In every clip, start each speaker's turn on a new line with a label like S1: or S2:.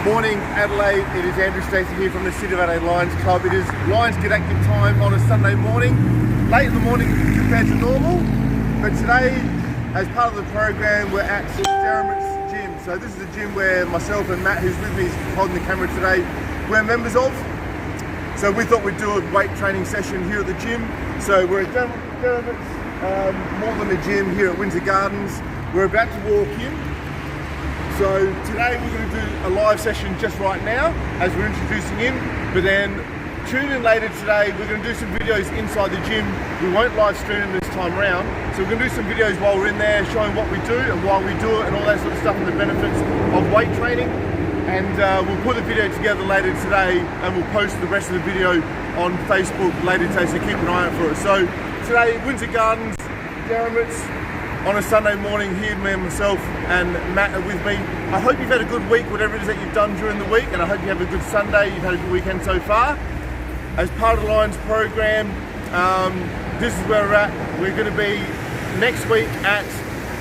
S1: Morning Adelaide, it is Andrew Stacey here from the City of Adelaide Lions Club. It is Lions Get Active time on a Sunday morning. Late in the morning compared to normal, but today, as part of the program, we're at Soreness gym. So this is the gym where myself and Matt, who's with me, is holding the camera today, we're members of. So we thought we'd do a weight training session here at the gym. So we're at Soreness, more than a gym here at Windsor Gardens. We're about to walk in. So today we're going to do a live session just right now as we're introducing him, but then tune in later today. We're going to do some videos inside the gym. We won't live stream them this time around. So we're going to do some videos while we're in there showing what we do and why we do it and all that sort of stuff and the benefits of weight training. And we'll put the video together later today and we'll post the rest of the video on Facebook later today, so keep an eye out for it. So today, Windsor Gardens, Darramits, on a Sunday morning here, me and myself and Matt are with me. I hope you've had a good week, whatever it is that you've done during the week, and I hope you have a good Sunday, you've had a good weekend so far. As part of the Lions program, this is where we're at. We're going to be next week at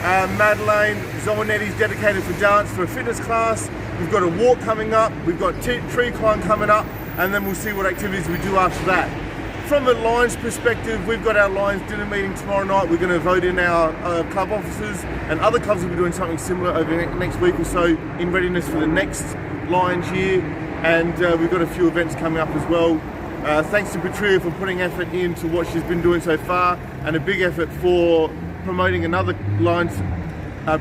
S1: Adelaide. Soreness dedicated for dance for a fitness class. We've got a walk coming up, we've got tree climb coming up, and then we'll see what activities we do after that. From a Lions perspective, we've got our Lions dinner meeting tomorrow night. We're going to vote in our club officers, and other clubs will be doing something similar over the next week or so in readiness for the next Lions year. And we've got a few events coming up as well. Thanks to Patria for putting effort into what she's been doing so far, and a big effort for promoting another Lions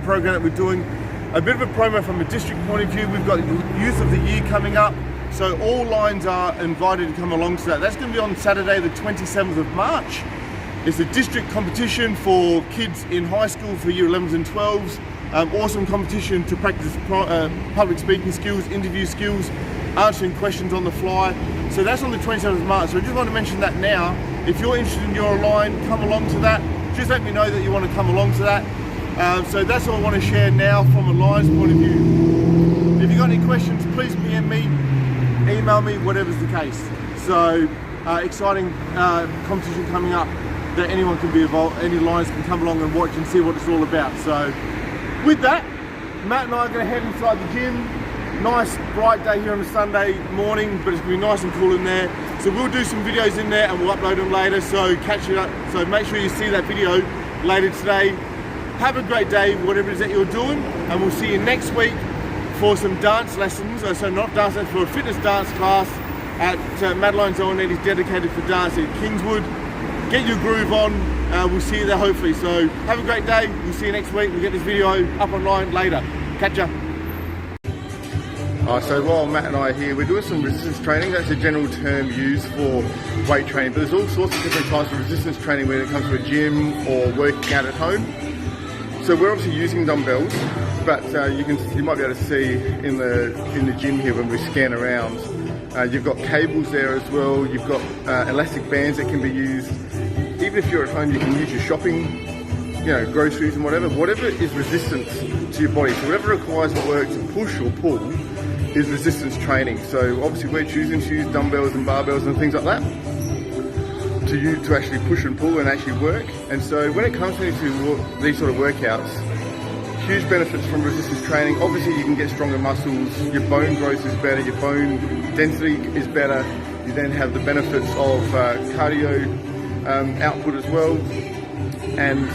S1: program that we're doing. A bit of a promo from a district point of view. We've got Youth of the Year coming up. So all Lions are invited to come along to that. That's going to be on Saturday the 27th of March. It's a district competition for kids in high school for year 11s and 12s. Awesome competition to practice public speaking skills, interview skills, answering questions on the fly. So that's on the 27th of March. So I just want to mention that now. If you're interested in your line, come along to that. Just let me know that you want to come along to that. So that's what I want to share now from a Lions point of view. If you've got any questions, please PM me. Email me, whatever's the case. So exciting competition coming up that anyone can be involved, any Lions can come along and watch and see what it's all about. So with that, Matt and I are going to head inside the gym. Nice bright day here on a Sunday morning, but it's going to be nice and cool in there. So we'll do some videos in there and we'll upload them later, so catch it up. So make sure you see that video later today. Have a great day, whatever it is that you're doing, and we'll see you next week for some dance lessons, so not dance lessons, for a fitness dance class at Madeline's Adelaide, dedicated for dance in Kingswood. Get your groove on, we'll see you there hopefully. So have a great day, we'll see you next week. We'll get this video up online later. Catch ya. So while Matt and I are here, we're doing some resistance training. That's a general term used for weight training, but there's all sorts of different types of resistance training when it comes to a gym or working out at home. So we're obviously using dumbbells, but you might be able to see in the gym here when we scan around. You've got cables there as well. You've got elastic bands that can be used. Even if you're at home, you can use your shopping, groceries and whatever is resistance to your body. So whatever requires work to push or pull is resistance training. So obviously we're choosing to use dumbbells and barbells and things like that to actually push and pull and actually work. And so when it comes to these sort of workouts, huge benefits from resistance training. Obviously you can get stronger muscles, your bone growth is better, your bone density is better. You then have the benefits of cardio output as well. And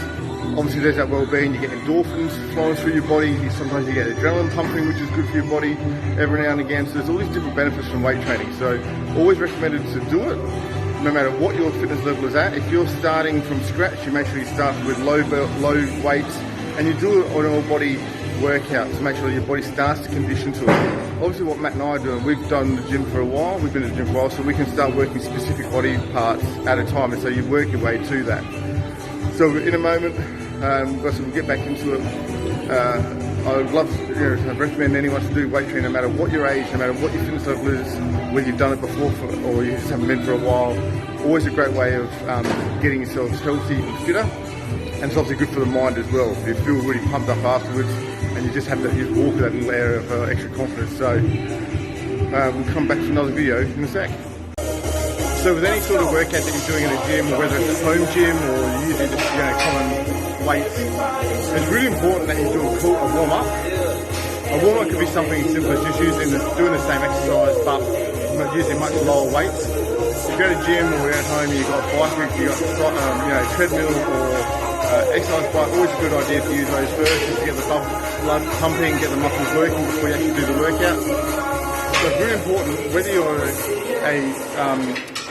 S1: obviously there's that well-being. You get endorphins flowing through your body. Sometimes you get adrenaline pumping, which is good for your body every now and again. So there's all these different benefits from weight training. So always recommended to do it, no matter what your fitness level is at. If you're starting from scratch, you make sure you start with low weights, and you do it on all body workouts to make sure your body starts to condition to it. Obviously what Matt and I are doing, we've done the gym for a while, we've been at the gym for a while, so we can start working specific body parts at a time, and so you work your way to that. So in a moment, we'll get back into it. I would love to recommend anyone to do weight training, no matter what your age, no matter what your fitness level is, whether you've done it before or you just haven't been for a while. Always a great way of getting yourselves healthy and fitter. And it's obviously good for the mind as well. You feel really pumped up afterwards, and you just have to walk with that little air of extra confidence. So we'll come back to another video in a sec. So with any sort of workout that you're doing in a gym, or whether it's a home gym or you're using just common weights, it's really important that you do a warm up A warm-up could be something as simple as just doing the same exercise but not using much lower weights. If you're at a gym or you're at home, you've got bicycles, you've got treadmill or exercise bike, always a good idea to use those first just to get the blood pumping, get the muscles working before you actually do the workout. So it's really important, whether you're a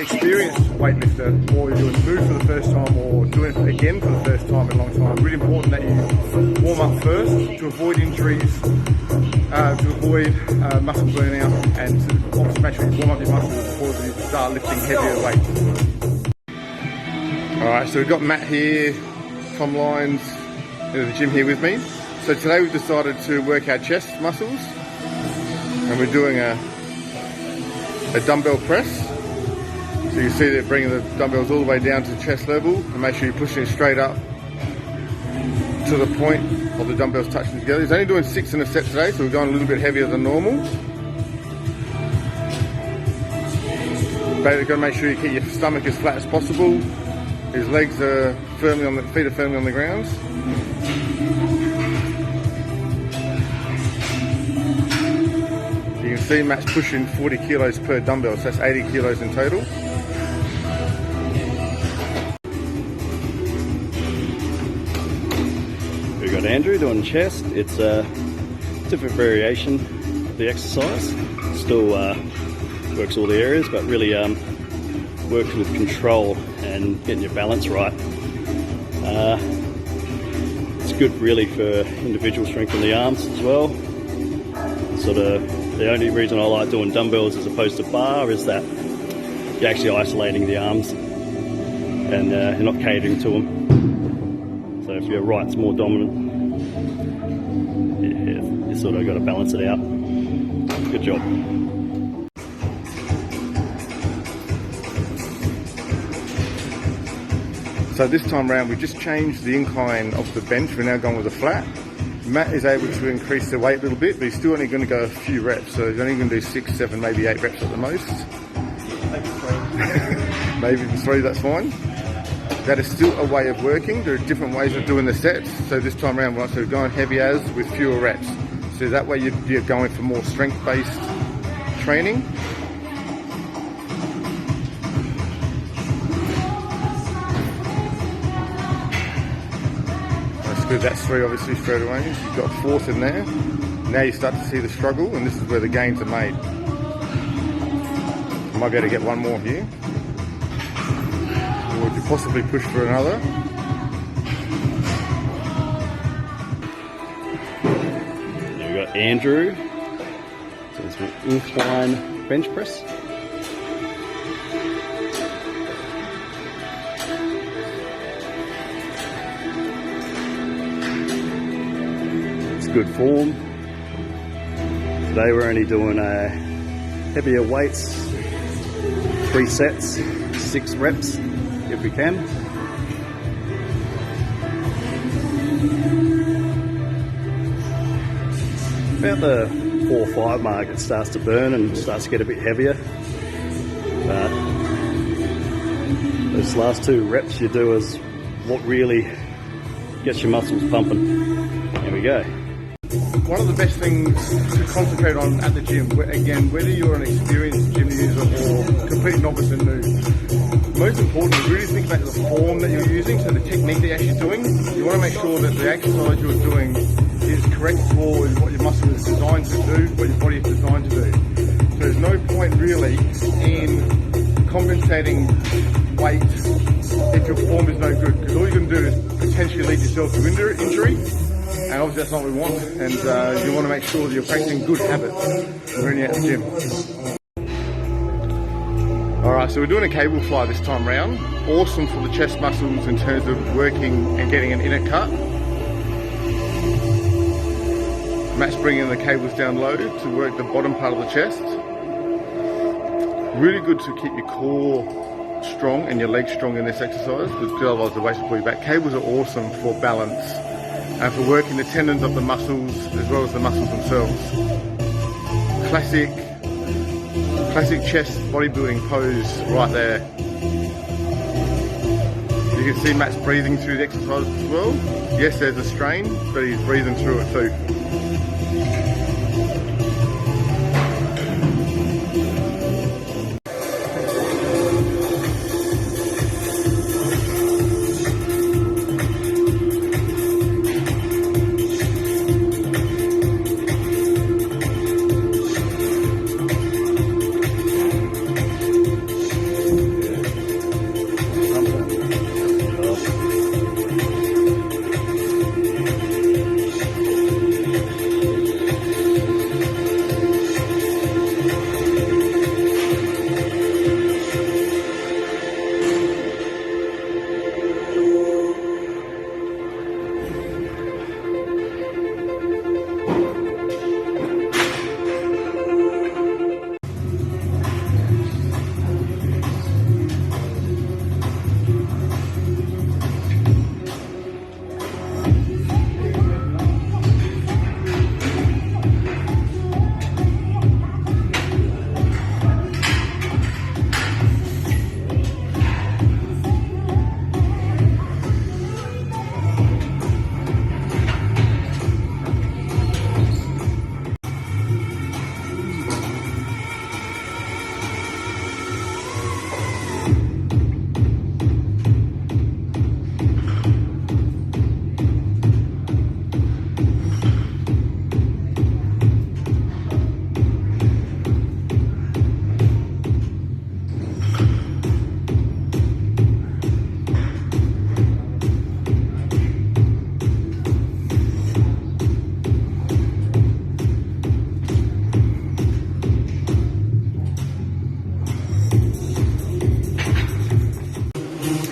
S1: experienced weightlifter or you're doing food for the first time or doing it again for the first time in a long time, really important that you warm up first to avoid injuries, to avoid muscle burnout, and to obviously make sure you warm up your muscles before you start lifting heavier weights. Alright, so we've got Matt here, Tom Lyons in the gym here with me. So today we've decided to work our chest muscles, and we're doing a dumbbell press. So you see they're bringing the dumbbells all the way down to chest level, and make sure you're pushing it straight up to the point of the dumbbells touching together. He's only doing 6 in a set today, so we're going a little bit heavier than normal. But you've got to make sure you keep your stomach as flat as possible. His legs are firmly on the feet are firmly on the ground. You can see Matt's pushing 40 kilos per dumbbell, so that's 80 kilos in total.
S2: We've got Andrew doing chest. It's a different variation of the exercise. Still works all the areas, but really works with control and getting your balance right. It's good really for individual strength in the arms as well. Sort of the only reason I like doing dumbbells as opposed to bar is that you're actually isolating the arms and you're not catering to them. So if your right's more dominant, you sort of got to balance it out. Good job.
S1: So this time around, we've just changed the incline of the bench. We're now going with a flat. Matt is able to increase the weight a little bit, but he's still only going to go a few reps. So he's only going to do 6, 7, maybe 8 reps at the most. Maybe 3, that's fine. That is still a way of working. There are different ways of doing the sets. So this time around, we're also going heavy as with fewer reps. So that way you're going for more strength-based training. Good, that's 3 obviously straight away. You've got 4th in there. Now you start to see the struggle, and this is where the gains are made. You might be able to get one more here. Or would you possibly push for another?
S2: Now we've got Andrew. So it's an incline bench press. Good form. Today we're only doing heavier weights, 3 sets, 6 reps if we can. About the 4 or 5 mark it starts to burn and starts to get a bit heavier. But those last 2 reps you do is what really gets your muscles pumping. There we go.
S1: One of the best things to concentrate on at the gym, again, whether you're an experienced gym user or complete novice and new, most important is really think about the form that you're using, so the technique that you're actually doing. You want to make sure that the exercise you're doing is correct for what your muscle is designed to do, what your body is designed to do. So there's no point really in compensating weight if your form is no good, because all you're going to do is potentially lead yourself to injury. And obviously that's not what we want, and you want to make sure that you're practicing good habits when you're at the gym. Alright, so we're doing a cable fly this time round. Awesome for the chest muscles in terms of working and getting an inner cut. Matt's bringing the cables down low to work the bottom part of the chest. Really good to keep your core strong and your legs strong in this exercise, because otherwise the weights will pull you back. Cables are awesome for balance and for working the tendons of the muscles as well as the muscles themselves. Classic chest bodybuilding pose right there. You can see Matt's breathing through the exercise as well. Yes, there's a strain, but he's breathing through it too.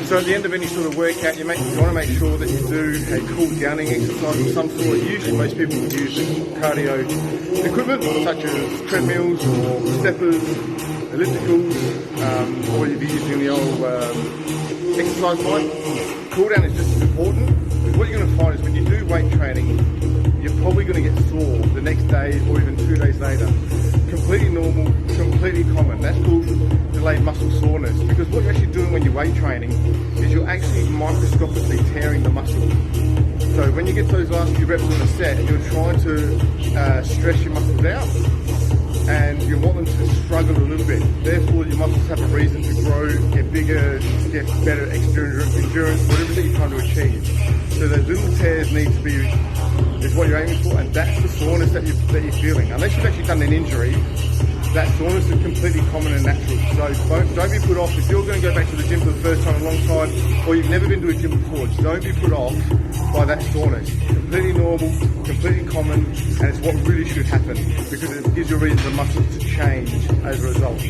S1: So at the end of any sort of workout, you want to make sure that you do a cool downing exercise of some sort. Usually most people would use cardio equipment such as treadmills or steppers, ellipticals, or you'd be using the old exercise bike. Cool down is just as important, because what you're going to find is when you do weight training, you're probably going to get sore the next day or even 2 days later. Completely normal, completely common. That's called delayed muscle soreness, because what you're actually doing when you're weight training is you're actually microscopically tearing the muscle. So when you get those last few reps on the set, you're trying to stress your muscles out, and you want them to struggle a little bit. Therefore, your muscles have a reason to grow, get bigger, get better endurance, whatever that you're trying to achieve. So those little tears need to be, is what you're aiming for, and that's the soreness that you're feeling. Unless you've actually done an injury, that soreness is completely common and natural. So don't be put off. If you're going to go back to the gym for the first time in a long time, or you've never been to a gym before, don't be put off by that soreness. Completely normal, completely common, and it's what really should happen, because it gives you a reason for the muscles to change as a result.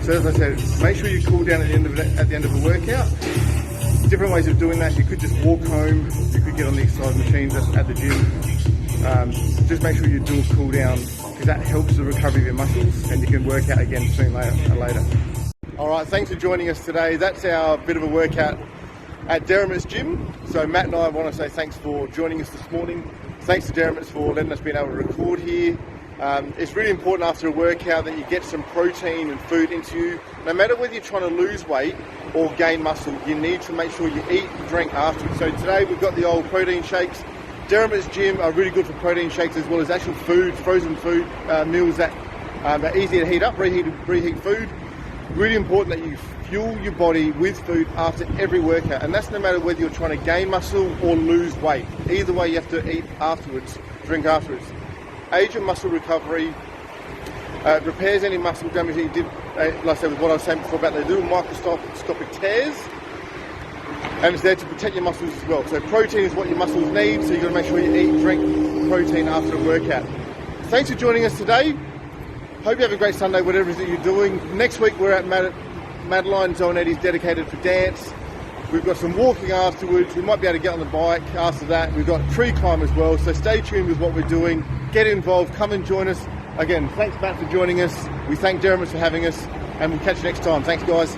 S1: So as I said, make sure you cool down at the end of a workout. Different ways of doing that. You could just walk home, you could get on the exercise machines at the gym. Just make sure you do a cool down, because that helps the recovery of your muscles, and you can work out again soon later. Alright, thanks for joining us today. That's our bit of a workout at Derrima's gym. So Matt and I want to say thanks for joining us this morning. Thanks to Derrima's for letting us be able to record here. It's really important after a workout that you get some protein and food into you. No matter whether you're trying to lose weight or gain muscle, you need to make sure you eat and drink afterwards. So today we've got the old protein shakes. Derrima's gym are really good for protein shakes, as well as actual food, frozen food meals that are easy to heat up, reheat food. Really important that you fuel your body with food after every workout, and that's no matter whether you're trying to gain muscle or lose weight. Either way, you have to eat afterwards, drink afterwards. Aids your muscle recovery, repairs any muscle damage that you did, like I said, with what I was saying before about the little microscopic tears, and it's there to protect your muscles as well. So protein is what your muscles need, so you've got to make sure you eat and drink protein after a workout. Thanks for joining us today. Hope you have a great Sunday, whatever it is that you're doing. Next week we're at Madeline Zonetti's dedicated for dance. We've got some walking afterwards. We might be able to get on the bike after that. We've got a tree climb as well, so stay tuned with what we're doing. Get involved, come and join us. Again, thanks Matt for joining us. We thank Derrima's for having us, and we'll catch you next time. Thanks guys.